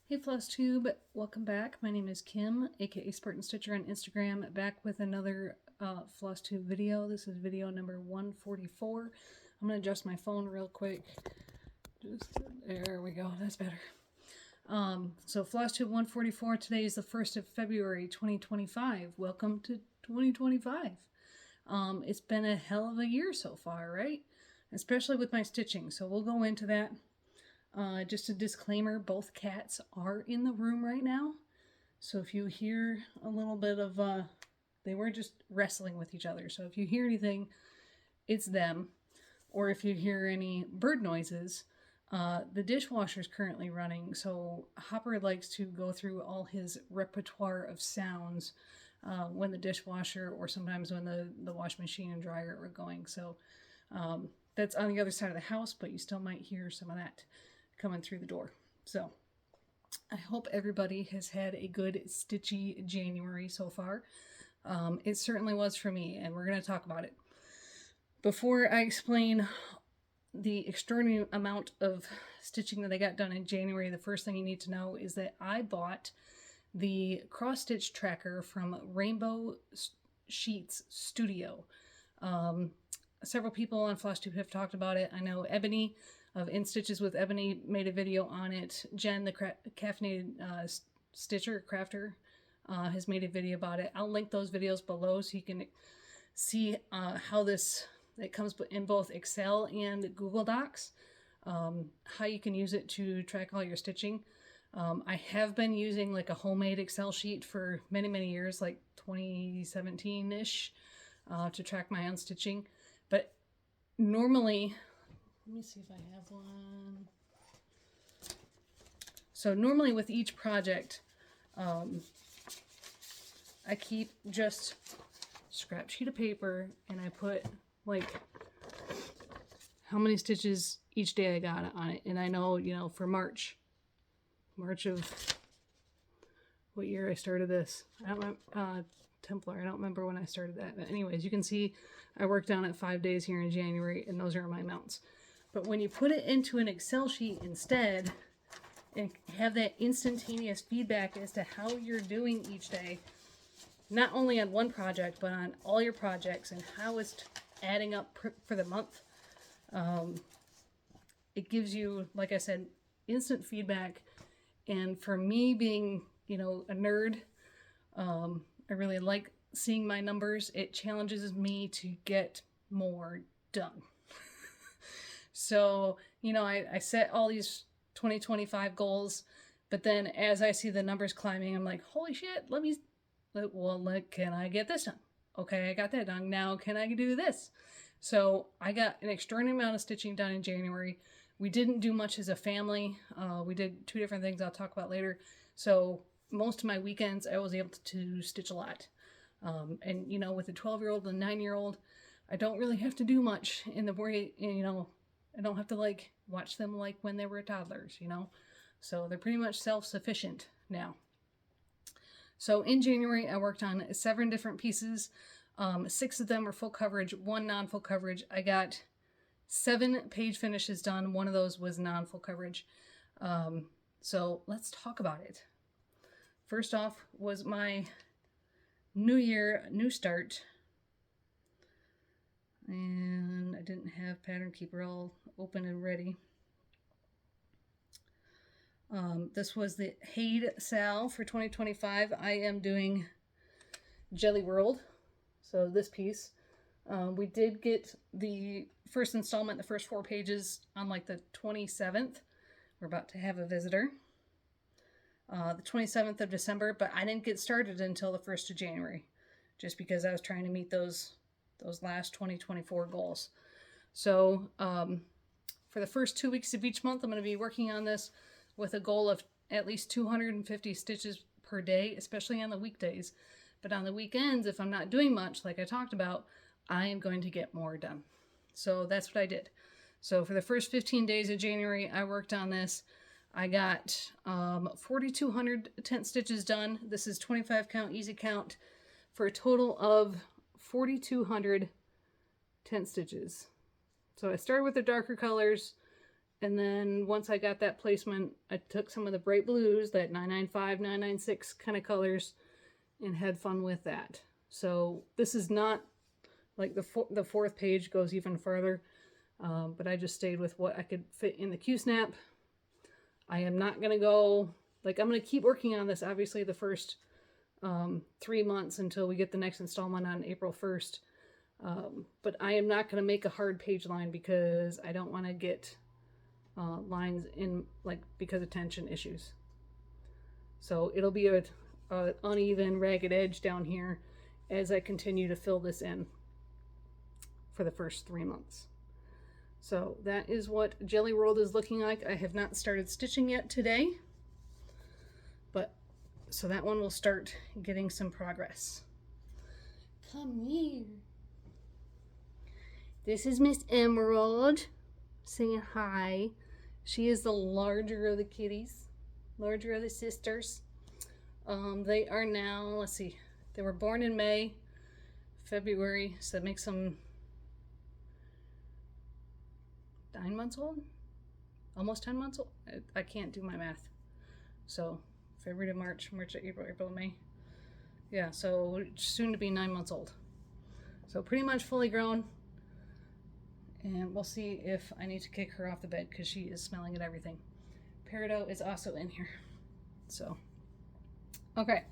Hey Flosstube, welcome back. My name is Kim, aka Spartan Stitcher on Instagram, back with another Flosstube video. This is video number 144. I'm going to adjust my phone real quick. There we go, that's better. So Flosstube 144, today is the 1st of February 2025. Welcome to 2025. It's been a hell of a year so far, right? Especially with my stitching, so we'll go into that. Just a disclaimer, both cats are in the room right now. So if you hear a little bit of, they were just wrestling with each other. So if you hear anything, it's them. Or if you hear any bird noises, the dishwasher's currently running. So Hopper likes to go through all his repertoire of sounds when the dishwasher or sometimes when the wash machine and dryer are going. So that's on the other side of the house, but you still might hear some of that coming through the door. So I hope everybody has had a good stitchy January so far. It certainly was for me, and we're going to talk about it. Before I explain the extraordinary amount of stitching that I got done in January, the first thing you need to know is that I bought the cross stitch tracker from RainbowSheetsStudio. Several people on Flosstube have talked about it. I know Ebony of In Stitches with Ebony made a video on it. Jen, the caffeinated stitcher, crafter, has made a video about it. I'll link those videos below so you can see how it comes in both Excel and Google Docs, how you can use it to track all your stitching. I have been using like a homemade Excel sheet for many, many years, like 2017-ish, to track my own stitching. But normally, let me see if I have one. So normally with each project, I keep just scrap sheet of paper and I put like how many stitches each day I got on it. And I know, for March of what year I started this. I don't remember, Templar. I don't remember when I started that. But anyways, you can see I worked on it 5 days here in January, and those are my amounts. But when you put it into an Excel sheet instead and have that instantaneous feedback as to how you're doing each day, not only on one project, but on all your projects and how it's adding up for the month, it gives you, like I said, instant feedback. And for me being, a nerd, I really like seeing my numbers. It challenges me to get more done. So, I set all these 2025 goals, but then as I see the numbers climbing, I'm like, holy shit, can I get this done? Okay, I got that done. Now can I do this? So I got an extraordinary amount of stitching done in January. We didn't do much as a family. We did 2 different things I'll talk about later. So most of my weekends, I was able to stitch a lot. And, with a 12-year-old and a 9-year-old, I don't really have to do much in the way, I don't have to watch them like when they were toddlers, So they're pretty much self-sufficient now. So in January, I worked on 7 different pieces. 6 of them are full coverage, 1 non-full coverage. I got 7 page finishes done. 1 of those was non-full coverage. So let's talk about it. First off was my new year, new start. And I didn't have Pattern Keeper all open and ready. This was the Haid Sal for 2025. I am doing Jelly World. So this piece. We did get the first installment, the first 4 pages on the 27th. We're about to have a visitor. The 27th of December, but I didn't get started until the 1st of January, just because I was trying to meet those last 2024 goals. So for the first 2 weeks of each month, I'm going to be working on this with a goal of at least 250 stitches per day, especially on the weekdays. But on the weekends, if I'm not doing much, like I talked about, I am going to get more done. So that's what I did. So for the first 15 days of January, I worked on this. I got 4,200 tent stitches done. This is 25 count, easy count, for a total of 4,200 tent stitches. So I started with the darker colors, And then once I got that placement, I took some of the bright blues, that 995, 996 kind of colors, and had fun with that. So this is not like the fourth page goes even further, but I just stayed with what I could fit in the Q-snap. I am not going to go, like, I'm going to keep working on this, obviously, the first 3 months until we get the next installment on April 1st. But I am not going to make a hard page line because I don't want to get lines in, like, because of tension issues. So it'll be a uneven, ragged edge down here as I continue to fill this in for the first 3 months. So that is what Jelly World is looking like. I have not started stitching yet today, but so that one will start getting some progress. Come here. This is Miss Emerald saying hi. She is the larger of the kitties, larger of the sisters. They are now, let's see, they were born in May, February, so that makes them 9 months old? Almost 10 months old? I can't do my math. So February to March, March to April, April to May. Yeah, so soon to be 9 months old. So pretty much fully grown. And we'll see if I need to kick her off the bed because she is smelling at everything. Peridot is also in here. So, okay.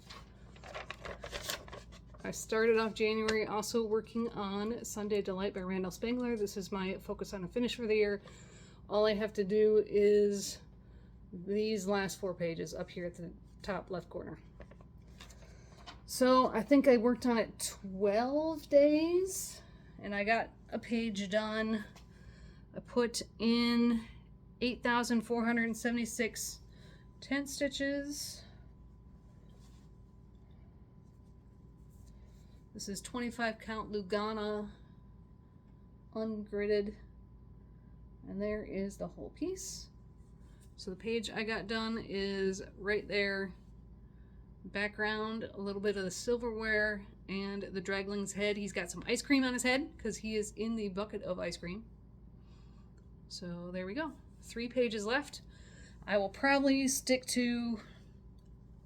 I started off January also working on Sunday Delight by Randall Spangler. This is my focus on a finish for the year. All I have to do is these last 4 pages up here at the top left corner. So I think I worked on it 12 days and I got a page done. I put in 8,476 tent stitches. This is 25 count Lugana ungridded, and there is the whole piece. So the page I got done is right there. Background, a little bit of the silverware and the dragling's head. He's got some ice cream on his head because he is in the bucket of ice cream. So there we go. 3 pages left. I will probably stick to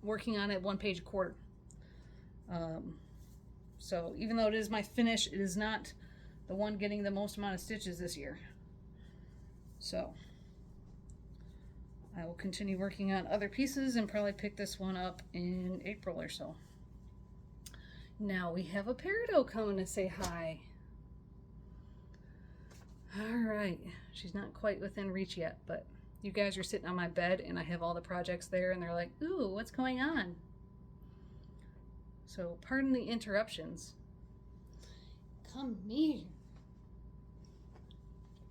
working on it 1 page a quarter. So even though it is my finish, it is not the one getting the most amount of stitches this year. So I will continue working on other pieces and probably pick this one up in April or so. Now we have a Peridot coming to say hi. All right, she's not quite within reach yet, but you guys are sitting on my bed and I have all the projects there and they're like, ooh, what's going on? So pardon the interruptions. Come here.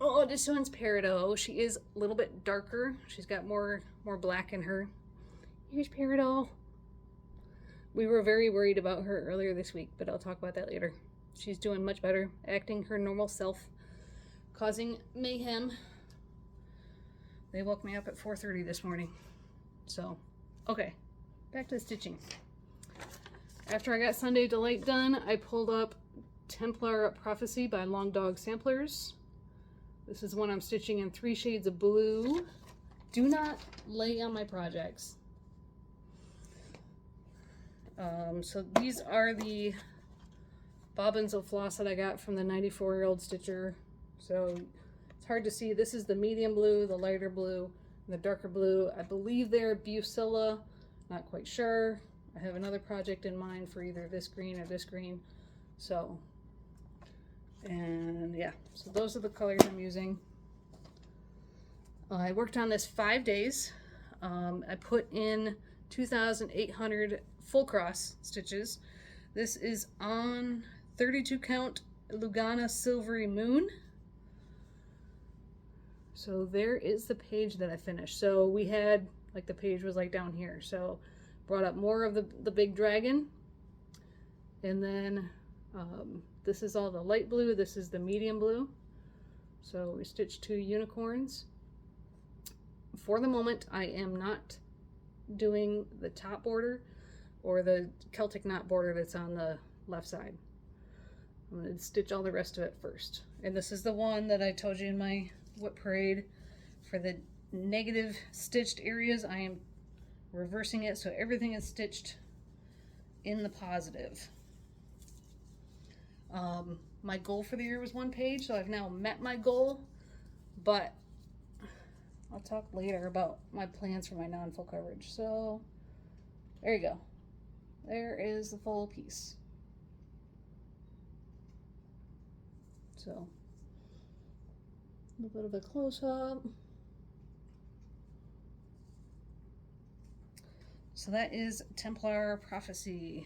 Oh, this one's Peridot. She is a little bit darker. She's got more black in her. Here's Peridot. We were very worried about her earlier this week, but I'll talk about that later. She's doing much better, acting her normal self, causing mayhem. They woke me up at 4:30 this morning. So, okay, back to the stitching. After I got Sunday Delight done, I pulled up Templar Prophecy by Long Dog Samplers. This is one I'm stitching in 3 shades of blue. Do not lay on my projects. So these are the bobbins of floss that I got from the 94-year-old stitcher. So it's hard to see. This is the medium blue, the lighter blue, and the darker blue. I believe they're Bucilla, not quite sure. I have another project in mind for either this green or this green. So, and yeah, so those are the colors I'm using. I worked on this 5 days. I put in 2,800 full cross stitches. This is on 32 count Lugana Silvery Moon. So there is the page that I finished. So we had, like, the page was like down here. So brought up more of the big dragon. And then this is all the light blue. This is the medium blue. So we stitched 2 unicorns. For the moment, I am not doing the top border or the Celtic knot border that's on the left side. I'm going to stitch all the rest of it first. And this is the one that I told you in my Whip Parade For the negative stitched areas, I am reversing it so everything is stitched in the positive. My goal for the year was 1 page, so I've now met my goal, but I'll talk later about my plans for my non-full coverage. So there you go. There is the full piece. So a little bit of a close-up. So that is Templar Prophecy.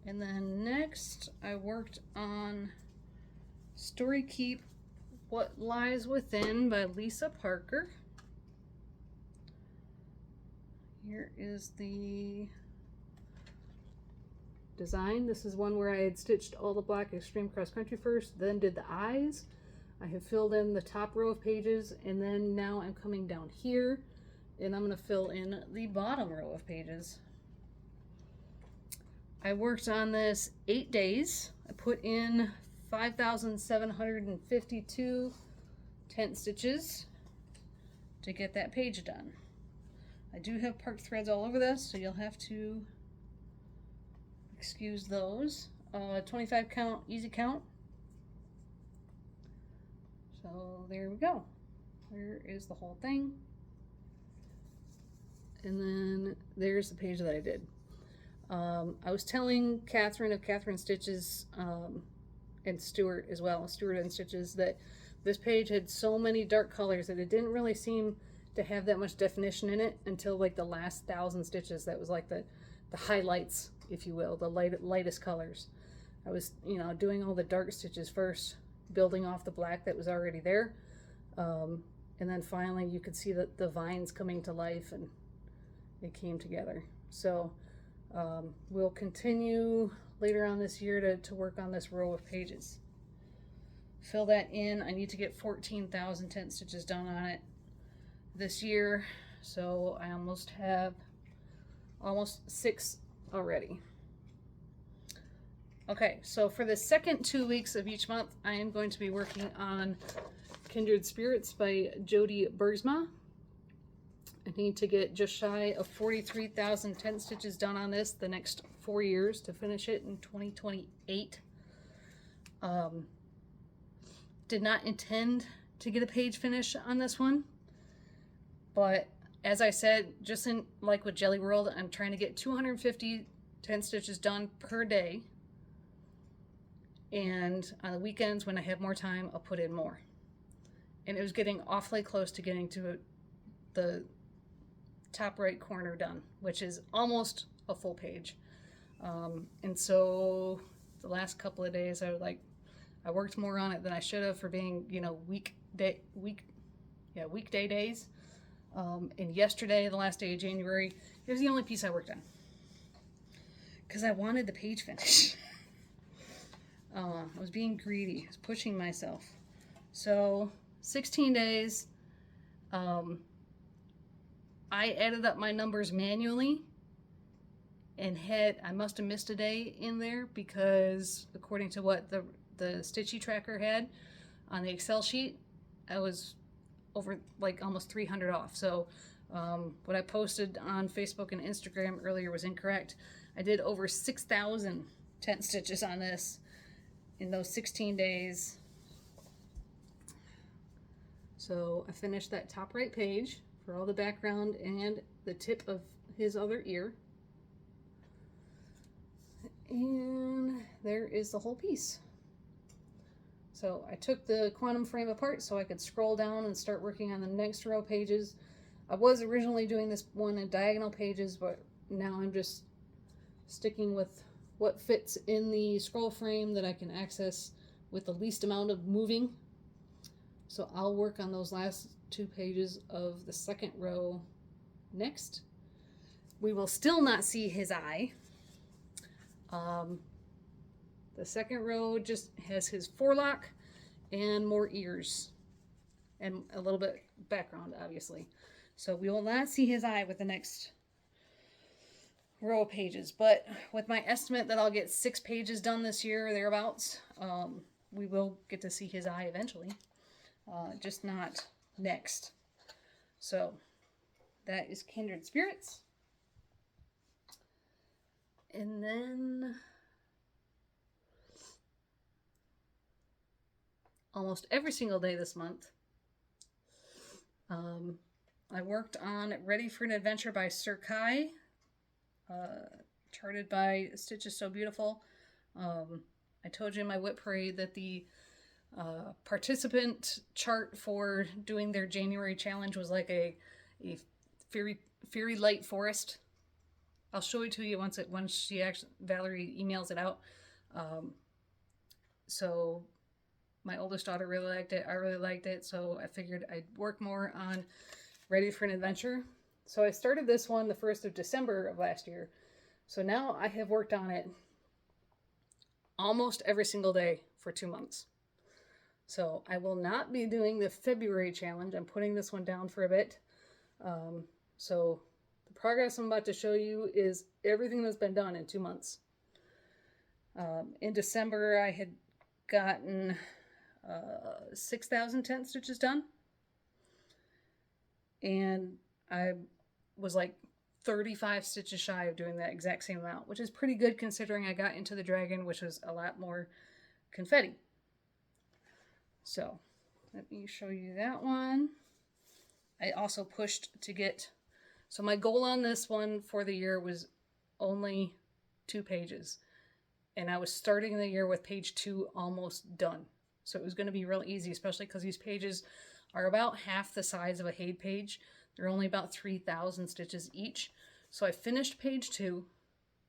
And then next I worked on Story Keep What Lies Within by Lisa Parker. Here is the design. This is one where I had stitched all the black extreme cross country first, then did the eyes. I have filled in the top row of pages, and then now I'm coming down here and I'm going to fill in the bottom row of pages. I worked on this 8 days. I put in 5,752 tent stitches to get that page done. I do have parked threads all over this, so you'll have to excuse those. 25 count, easy count. So there we go. There is the whole thing. And then there's the page that I did. I was telling Catherine of Catherine Stitches and Stuart as well, Stuart and Stitches, that this page had so many dark colors that it didn't really seem to have that much definition in it until like the last 1,000 stitches. That was like the highlights, if you will, the lightest colors. I was, you know, doing all the dark stitches first, building off the black that was already there, and then finally you could see the vines coming to life and it came together. So we'll continue later on this year to work on this row of pages. Fill that in. I need to get 14,000 tent stitches done on it this year, so I almost have almost 6 already. Okay, so for the second 2 weeks of each month, I am going to be working on Kindred Spirits by Jody Bursma. I need to get just shy of 43,000 tent stitches done on this the next 4 years to finish it in 2028. Did not intend to get a page finish on this one, but as I said, just in like with Jelly World, I'm trying to get 250 tent stitches done per day, and on the weekends when I have more time, I'll put in more. And it was getting awfully close to getting to the top right corner done, which is almost a full page. And so the last couple of days I worked more on it than I should have for being, you know, weekday days. And yesterday, the last day of January, it was the only piece I worked on because I wanted the page finished. I was being greedy. I was pushing myself. So 16 days. I added up my numbers manually and I must have missed a day in there because according to what the Stitchy tracker had on the Excel sheet, I was over like almost 300 off. So what I posted on Facebook and Instagram earlier was incorrect. I did over 6,000 tent stitches on this in those 16 days. So I finished that top right page for all the background and the tip of his other ear. And there is the whole piece. So I took the quantum frame apart so I could scroll down and start working on the next row of pages. I was originally doing this one in diagonal pages, but now I'm just sticking with what fits in the scroll frame that I can access with the least amount of moving. So I'll work on those last 2 pages of the second row next. We will still not see his eye. The second row just has his forelock and more ears and a little bit background, obviously. So we will not see his eye with the next row of pages, but with my estimate that I'll get 6 pages done this year or thereabouts, we will get to see his eye eventually, just not next. So that is Kindred Spirits. And then almost every single day this month, I worked on Ready for an Adventure by Sir Kai, charted by Stitches So Beautiful. I told you in my whip parade that the participant chart for doing their January challenge was like a fairy light forest. I'll show it to you once Valerie emails it out. So my oldest daughter really liked it. I really liked it. So I figured I'd work more on Ready for an Adventure. So I started this one the 1st of December of last year. So now I have worked on it almost every single day for 2 months. So I will not be doing the February challenge. I'm putting this one down for a bit. So the progress I'm about to show you is everything that's been done in 2 months. In December, I had gotten 6,000 tent stitches done. And I was like 35 stitches shy of doing that exact same amount, which is pretty good considering I got into the dragon, which was a lot more confetti. So let me show you that one. I also pushed to get, so my goal on this one for the year was only 2 pages. And I was starting the year with page 2 almost done. So it was going to be real easy, especially because these pages are about half the size of a Haid page. They're only about 3,000 stitches each. So I finished page 2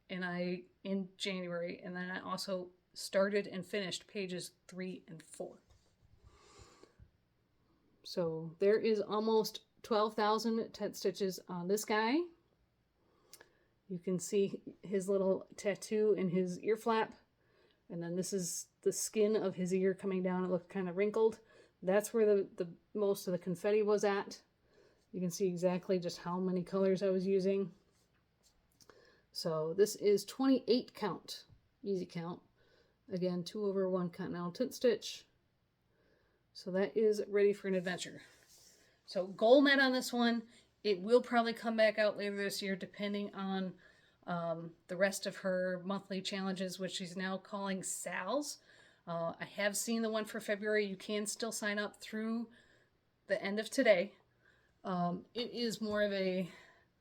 in January, and then I also started and finished pages 3 and 4. So there is almost 12,000 tent stitches on this guy. You can see his little tattoo in his ear flap. And then this is the skin of his ear coming down. It looked kind of wrinkled. That's where the most of the confetti was at. You can see exactly just how many colors I was using. So this is 28 count, easy count. Again, 2/1 continental tent stitch. So that is Ready for an Adventure. So goal met on this one. It will probably come back out later this year depending on the rest of her monthly challenges, which she's now calling Sal's. I have seen the one for February. You can still sign up through the end of today. It is more of a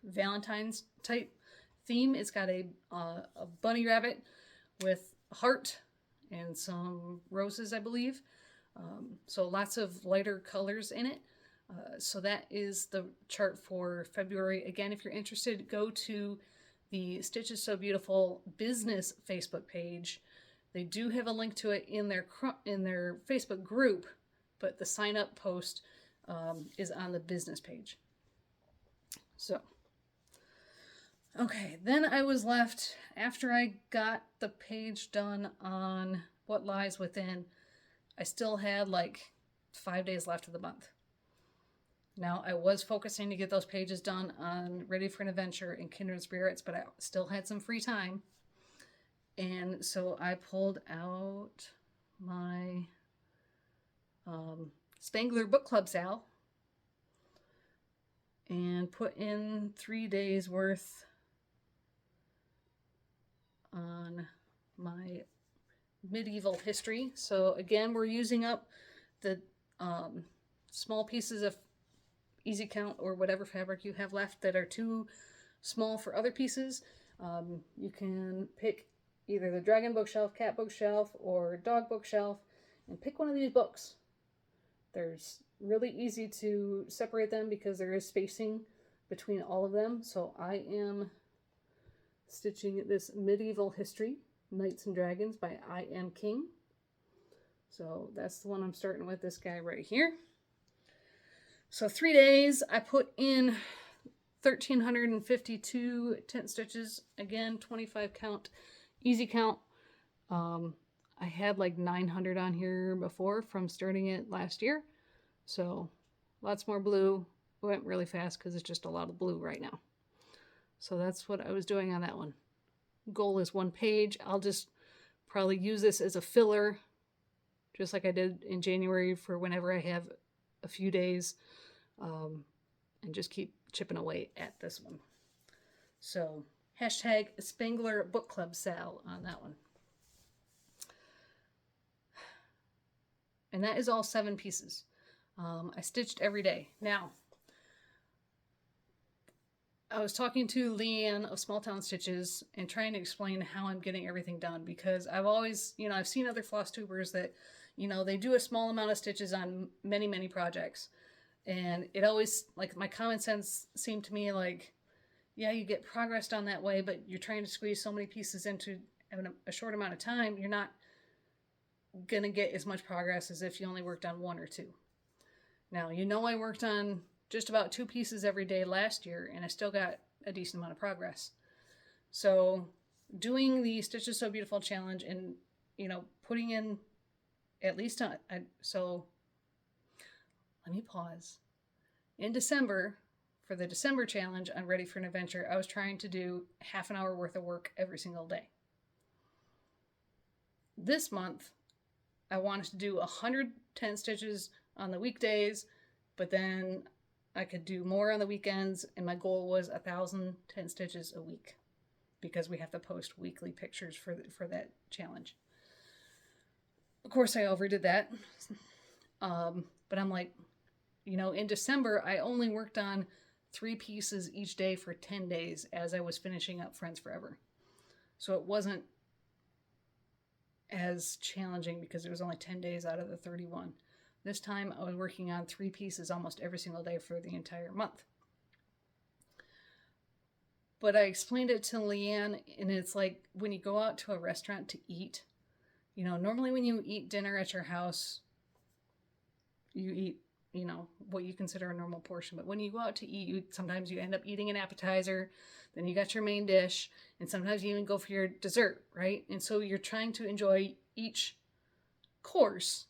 Valentine's type theme. It's got a bunny rabbit with a heart and some roses, I believe. So lots of lighter colors in it. So that is the chart for February. Again, if you're interested, go to the Stitches So Beautiful business Facebook page. They do have a link to it in their Facebook group, but the sign up post is on the business page. So, okay, then I was left, after I got the page done on What Lies Within, I still had like 5 days left of the month. Now, I was focusing to get those pages done on Ready for an Adventure and Kindred Spirits, but I still had some free time. And so I pulled out my Spangler Book Club Sal and put in 3 days worth on my medieval history. So again, we're using up the small pieces of easy count or whatever fabric you have left that are too small for other pieces. You can pick either the dragon bookshelf, cat bookshelf, or dog bookshelf and pick one of these books. There's really easy to separate them because there is spacing between all of them. So I am stitching this medieval history, Knights and Dragons by I Am King. So that's the one I'm starting with, this guy right here. So 3 days, I put in 1,352 tent stitches. Again, 25 count, easy count. I had like 900 on here before from starting it last year. So lots more blue. It went really fast because it's just a lot of blue right now. So that's what I was doing on that one. Goal is 1 page. I'll just probably use this as a filler just like I did in January for whenever I have a few days, and just keep chipping away at this one. So hashtag Spangler Book Club Sal on that one. And that is all 7 pieces. I stitched every day. Now, I was talking to Leanne of Small Town Stitches and trying to explain how I'm getting everything done, because I've always, I've seen other Flosstubers that, they do a small amount of stitches on many, many projects. And it always, like, my common sense seemed to me like, yeah, you get progress done that way, but you're trying to squeeze so many pieces into a short amount of time, you're not going to get as much progress as if you only worked on 1 or 2. Now, I worked on just about 2 pieces every day last year, and I still got a decent amount of progress. So doing the Stitches So Beautiful challenge and, putting in at least so let me pause. In December, for the December challenge on Ready for an Adventure, I was trying to do half an hour worth of work every single day. This month, I wanted to do 110 stitches on the weekdays, but then I could do more on the weekends, and my goal was 1,010 stitches a week, because we have to post weekly pictures for that challenge. Of course, I overdid that, but I'm like, in December, I only worked on 3 pieces each day for 10 days as I was finishing up Friends Forever. So it wasn't as challenging because it was only 10 days out of the 31. This time I was working on 3 pieces almost every single day for the entire month. But I explained it to Leanne, and it's like when you go out to a restaurant to eat, normally when you eat dinner at your house, you eat, what you consider a normal portion. But when you go out to eat, sometimes you end up eating an appetizer, then you got your main dish, and sometimes you even go for your dessert, right? And so you're trying to enjoy each course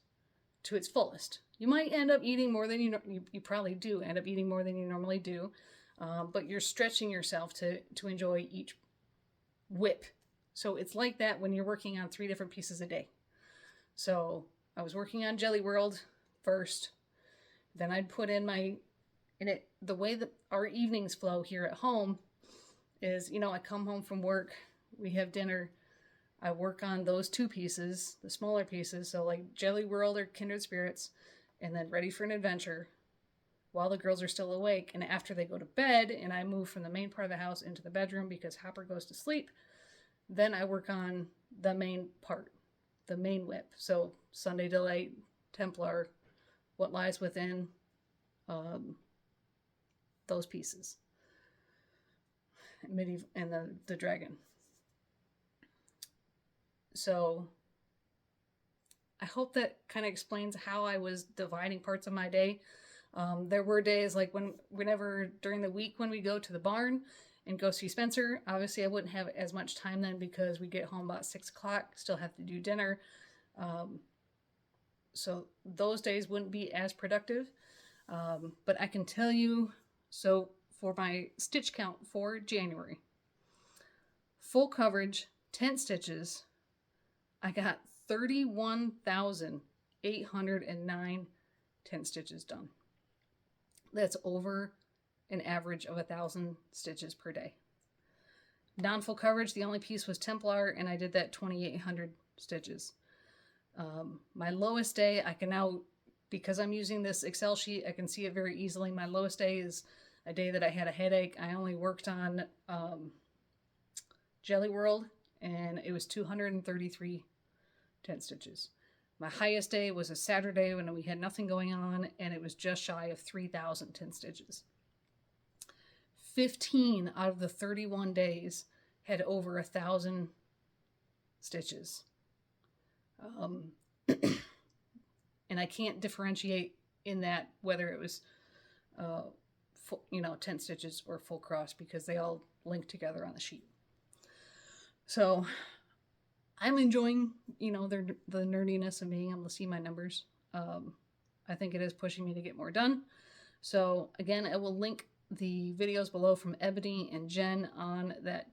to its fullest. You might end up eating more than you probably do end up eating more than you normally do, but you're stretching yourself to enjoy each whip. So it's like that when you're working on 3 different pieces a day. So I was working on Jelly World first, then I'd put in the way that our evenings flow here at home is, I come home from work, we have dinner, I work on those 2 pieces, the smaller pieces, so like Jelly World or Kindred Spirits, and then Ready for an Adventure while the girls are still awake. And after they go to bed and I move from the main part of the house into the bedroom because Hopper goes to sleep, then I work on the main part, the main whip. So Sunday Delight, Templar, What Lies Within, those pieces. Medieval and the dragon. So I hope that kind of explains how I was dividing parts of my day. There were days like whenever during the week when we go to the barn and go see Spencer, obviously I wouldn't have as much time then because we get home about 6 o'clock, still have to do dinner. So those days wouldn't be as productive. But I can tell you, so for my stitch count for January, full coverage, 10 stitches, I got 31,809 10 stitches done. That's over an average of 1,000 stitches per day. Non-full coverage, the only piece was Templar, and I did that 2,800 stitches. My lowest day, I can now, because I'm using this Excel sheet, I can see it very easily. My lowest day is a day that I had a headache. I only worked on Jelly World, and it was 233 10 stitches. My highest day was a Saturday when we had nothing going on, and it was just shy of 3,000 10 stitches. 15 out of the 31 days had over 1,000 stitches. And I can't differentiate in that whether it was, 10 stitches or full cross because they all link together on the sheet. So I'm enjoying, the nerdiness of being able to see my numbers. I think it is pushing me to get more done. So again, I will link the videos below from Ebony and Jen on that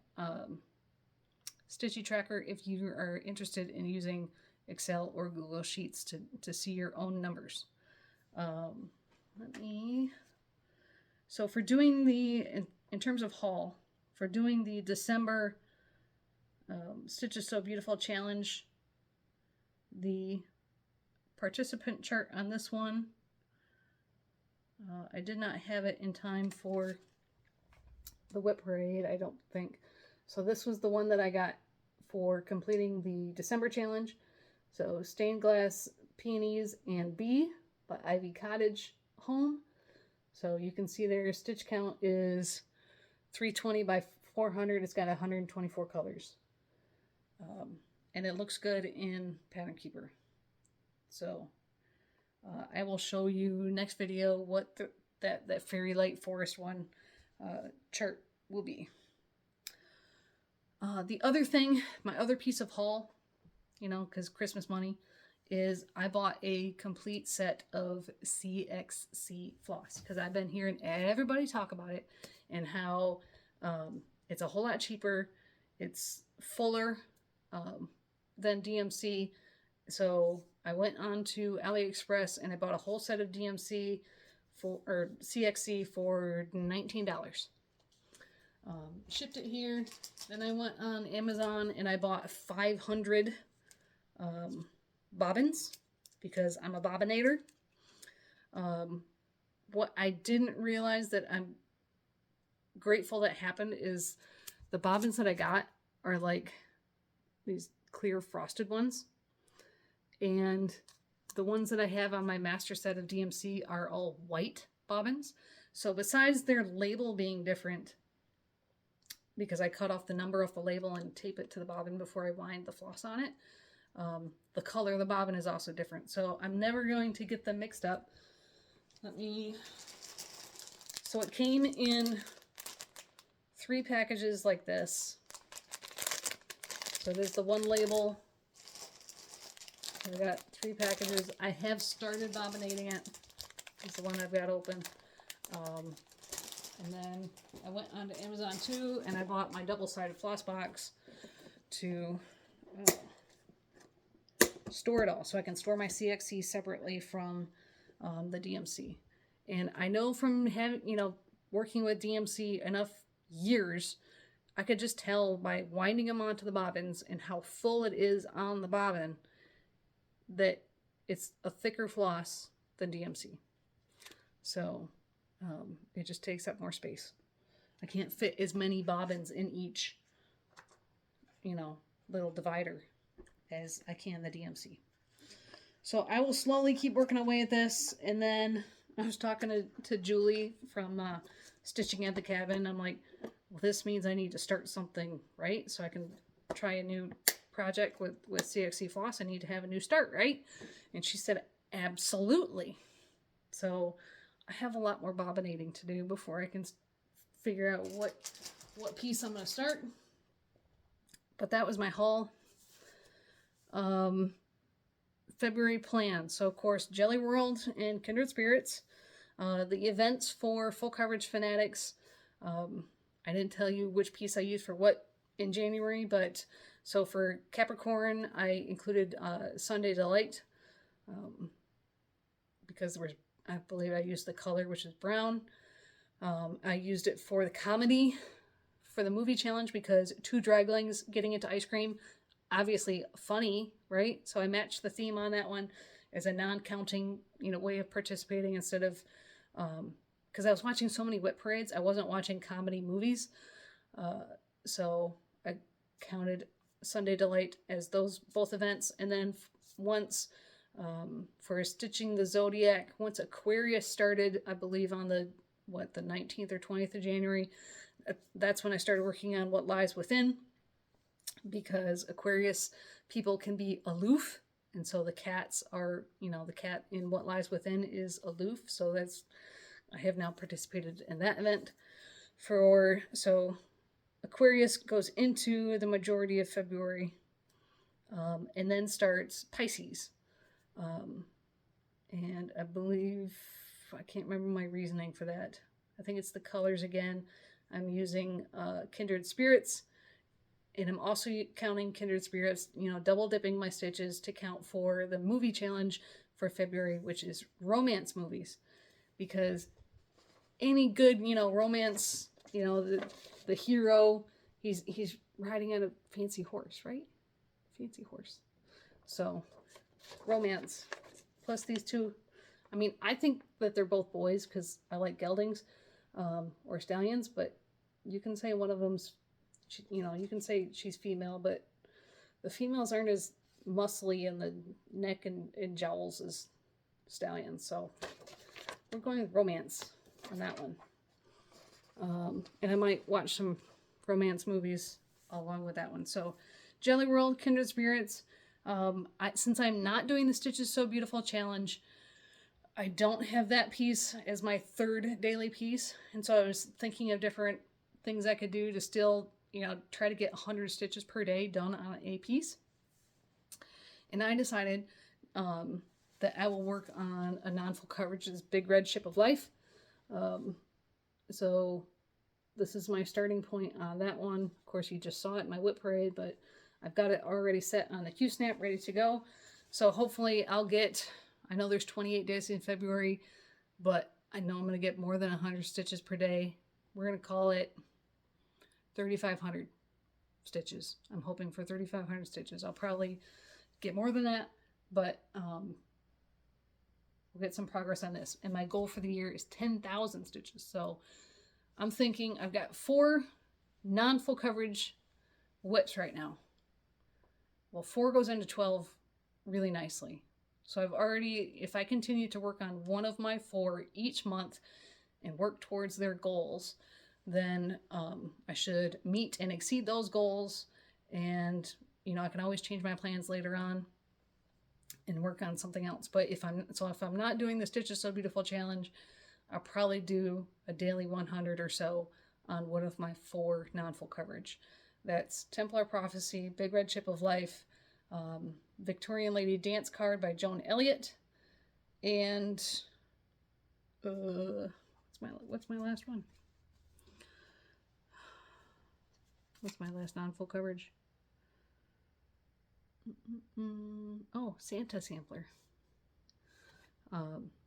Stitchy tracker if you are interested in using Excel or Google Sheets to see your own numbers. So for doing in terms of haul, for doing the December Stitch Is So Beautiful challenge, the participant chart on this one, I did not have it in time for the whip parade, I don't think. So this was the one that I got for completing the December challenge. So Stained Glass Peonies and Bee by Ivy Cottage Home. So you can see their stitch count is 320 by 400. It's got 124 colors. And it looks good in Pattern Keeper. So I will show you next video what that Fairy Light Forest one chart will be. The other thing, my other piece of haul, you know, because Christmas money, is I bought a complete set of CXC floss, because I've been hearing everybody talk about it and how it's a whole lot cheaper, it's fuller than DMC. So I went on to AliExpress and I bought a whole set of DMC or CXC for $19. Shipped it here. Then I went on Amazon and I bought 500 bobbins, because I'm a bobbinator. What I didn't realize that I'm grateful that happened is the bobbins that I got are like these clear frosted ones, and the ones that I have on my master set of DMC are all white bobbins. So besides their label being different, because I cut off the number off the label and tape it to the bobbin before I wind the floss on it, the color of the bobbin is also different. So I'm never going to get them mixed up. So it came in 3 packages like this. So there's the one label. I got 3 packages. I have started bobbinating it. It's the one I've got open. And then I went onto Amazon too, and I bought my double-sided floss box to store it all, so I can store my CXC separately from the DMC. And I know from having, working with DMC enough years, I could just tell by winding them onto the bobbins and how full it is on the bobbin that it's a thicker floss than DMC. So it just takes up more space. I can't fit as many bobbins in each, little divider as I can the DMC. So I will slowly keep working away at this. And then I was talking to Julie from Stitching at the Cabin. I'm like, well, this means I need to start something, right? So I can try a new project with CXC floss. I need to have a new start, right? And she said, absolutely. So I have a lot more bobbinating to do before I can figure out what piece I'm going to start. But that was my haul. February plans. So of course, Jelly World and Kindred Spirits. The events for Full Coverage Fanatics. I didn't tell you which piece I used for what in January, but so for Capricorn, I included Sunday Delight, because I believe I used the color, which is brown. I used it for the comedy, for the movie challenge, because 2 draglings getting into ice cream, obviously funny, right? So I matched the theme on that one as a non-counting, way of participating, instead of, because I was watching so many whip parades, I wasn't watching comedy movies. So I counted Sunday Delight as those both events. And then once for Stitching the Zodiac, once Aquarius started, I believe on the 19th or 20th of January, that's when I started working on What Lies Within, because Aquarius people can be aloof, and so the cats are, the cat in What Lies Within is aloof, so I have now participated in that event. So Aquarius goes into the majority of February, and then starts Pisces. And I believe, I can't remember my reasoning for that. I think it's the colors again. I'm using Kindred Spirits And I'm also counting Kindred Spirits, you know, double dipping my stitches to count for the movie challenge for February, which is romance movies. Because any good, you know, romance, you know, the hero, he's riding on a fancy horse, right? Fancy horse. So, romance. Plus these two. I mean, I think that they're both boys because I like geldings or stallions, but you can say one of them's, you know, you can say she's female, but the females aren't as muscly in the neck and jowls as stallions. So we're going with romance on that one. And I might watch some romance movies along with that one. So Jelly World, Kindred Spirits. Since I'm not doing the Stitches So Beautiful challenge, I don't have that piece as my third daily piece. And so I was thinking of different things I could do to still, you know, try to get 100 stitches per day done on a piece. And I decided that I will work on a non-full coverage's Big Red Ship of Life. So this is my starting point on that one. Of course, you just saw it in my whip parade, but I've got it already set on the Q-snap, ready to go. So hopefully I'll get, I know there's 28 days in February, but I know I'm going to get more than 100 stitches per day. We're going to call it 3,500 stitches. I'm hoping for 3,500 stitches. I'll probably get more than that, but we'll get some progress on this. And my goal for the year is 10,000 stitches. So I'm thinking I've got 4 non-full coverage whips right now. Well, 4 goes into 12 really nicely. So I've already, if I continue to work on one of my 4 each month and work towards their goals, then I should meet and exceed those goals. And, you know, I can always change my plans later on and work on something else. But if I'm not doing the Stitches So Beautiful challenge, I'll probably do a daily 100 or so on one of my 4 non-full coverage. That's Templar Prophecy, Big Red Ship of Life, Victorian Lady Dance Card by Joan Elliott, and what's my last one? What's my last non-full coverage? Oh, Santa Sampler.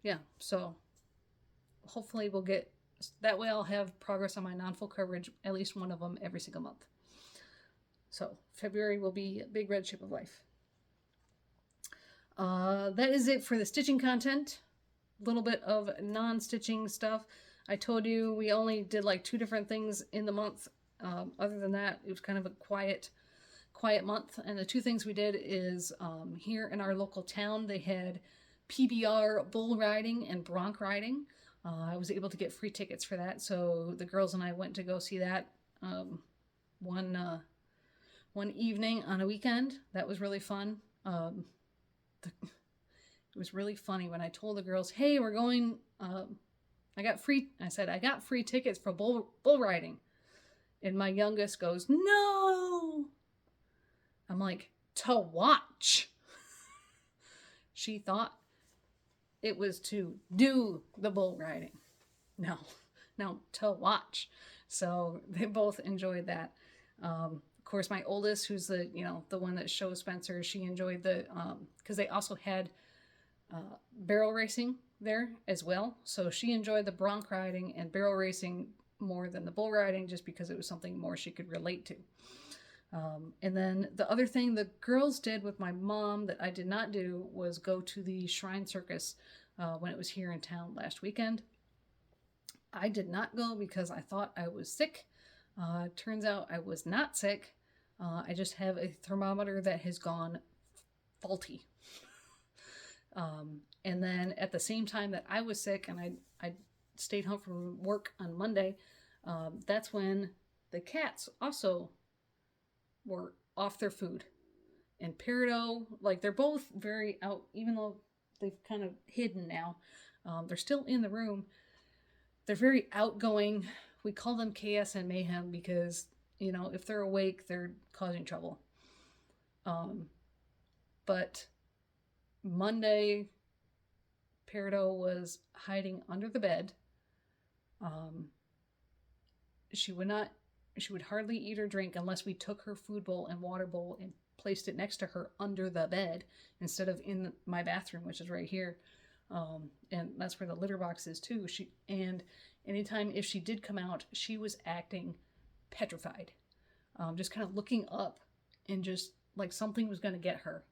Yeah, so hopefully we'll get, that way I'll have progress on my non-full coverage, at least one of them every single month. So February will be Big Red Ship of Life. That is it for the stitching content. A little bit of non-stitching stuff. I told you we only did like 2 different things in the month. Other than that, it was kind of a quiet month. And the 2 things we did is here in our local town, they had PBR bull riding and bronc riding. I was able to get free tickets for that, so the girls and I went to go see that one evening on a weekend. That was really fun. It was really funny when I told the girls, "Hey, we're going." I said I got free tickets for bull riding, and my youngest goes, "No." I'm like, "To watch." She thought it was to do the bull riding. No, to watch. So they both enjoyed that. Of course, my oldest, who's the one that shows Spencer, she enjoyed the, because they also had barrel racing there as well. So she enjoyed the bronc riding and barrel racing more than the bull riding, just because it was something more she could relate to. And then the other thing the girls did with my mom that I did not do was go to the Shrine Circus when it was here in town last weekend. I did not go because I thought I was sick. Turns out I was not sick. I just have a thermometer that has gone faulty. And then at the same time that I was sick and I stayed home from work on Monday, that's when the cats also were off their food. And Peridot, like, they're both very out, even though they've kind of hidden now. They're still in the room. They're very outgoing. We call them chaos and mayhem because, if they're awake, they're causing trouble. But Monday, Peridot was hiding under the bed. She She would hardly eat or drink unless we took her food bowl and water bowl and placed it next to her under the bed instead of in my bathroom, which is right here. And that's where the litter box is too. And anytime if she did come out, she was acting petrified, just kind of looking up and just like something was going to get her.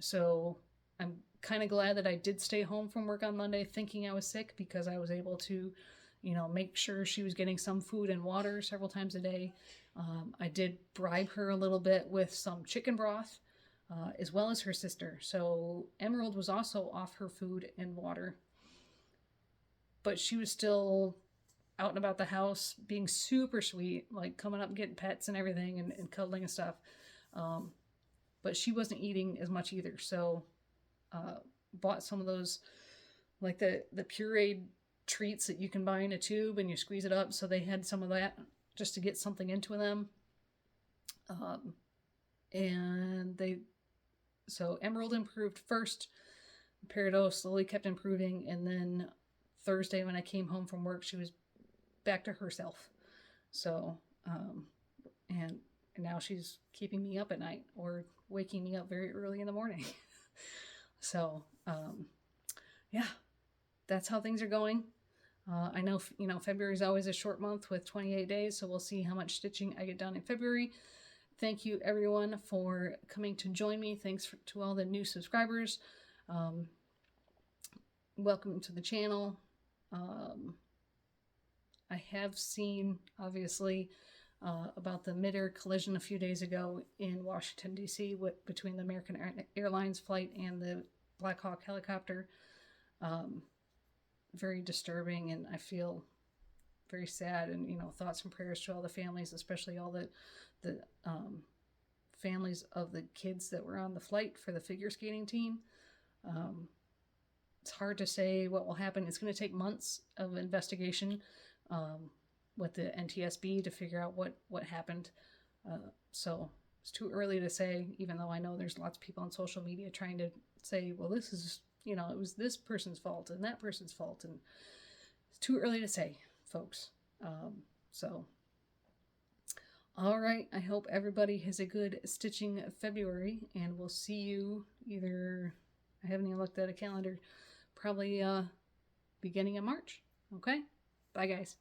So I'm kind of glad that I did stay home from work on Monday thinking I was sick, because I was able to, make sure she was getting some food and water several times a day. I did bribe her a little bit with some chicken broth, as well as her sister. So Emerald was also off her food and water, but she was still out and about the house being super sweet, like coming up and getting pets and everything and cuddling and stuff. But she wasn't eating as much either. So bought some of those, like the pureed treats that you can buy in a tube and you squeeze it up. So they had some of that just to get something into them. So Emerald improved first. Peridot slowly kept improving. And then Thursday when I came home from work, she was back to herself. So, and now she's keeping me up at night or waking me up very early in the morning. So, yeah, that's how things are going. I know, February is always a short month with 28 days, so we'll see how much stitching I get done in February. Thank you, everyone, for coming to join me. Thanks to all the new subscribers. Welcome to the channel. I have seen, obviously, about the mid-air collision a few days ago in Washington, D.C. between the American Airlines flight and the Black Hawk helicopter. Very disturbing, and I feel very sad, and thoughts and prayers to all the families, especially all the families of the kids that were on the flight for the figure skating team. It's hard to say what will happen. It's going to take months of investigation with the NTSB to figure out what happened. So it's too early to say, even though I know there's lots of people on social media trying to say, well, this is, it was this person's fault and that person's fault. And it's too early to say, folks. All right. I hope everybody has a good stitching February, and we'll see you either, I haven't even looked at a calendar, probably beginning of March. Okay. Bye, guys.